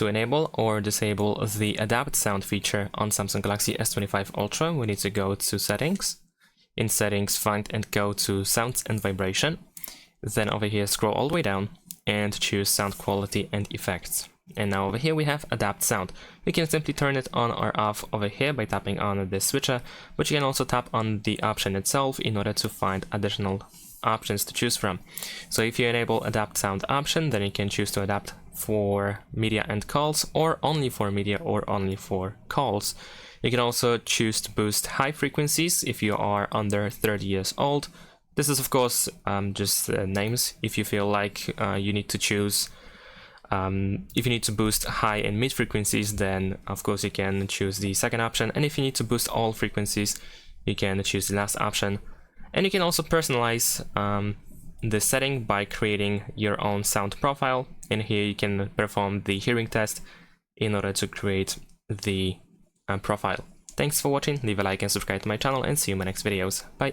To enable or disable the Adapt Sound feature on Samsung Galaxy S25 Ultra, we need to go to Settings. In Settings, find and go to Sounds and Vibration. Then over here, scroll all the way down and choose Sound Quality and Effects. And now over here we have Adapt Sound. We can simply turn it on or off over here by tapping on this switcher, but you can also tap on the option itself in order to find additional options to choose from. So if you enable Adapt Sound option, then you can choose to adapt for media and calls, or only for media or only for calls. You can also choose to boost high frequencies if you are under 30 years old. This is of course just names. If you feel like you need to choose if you need to boost high and mid frequencies, then of course you can choose the second option, and if you need to boost all frequencies, you can choose the last option. And you can also personalize the setting by creating your own sound profile, and here you can perform the hearing test in order to create the profile. Thanks for watching, leave a like and subscribe to my channel, and see you in my next videos. Bye!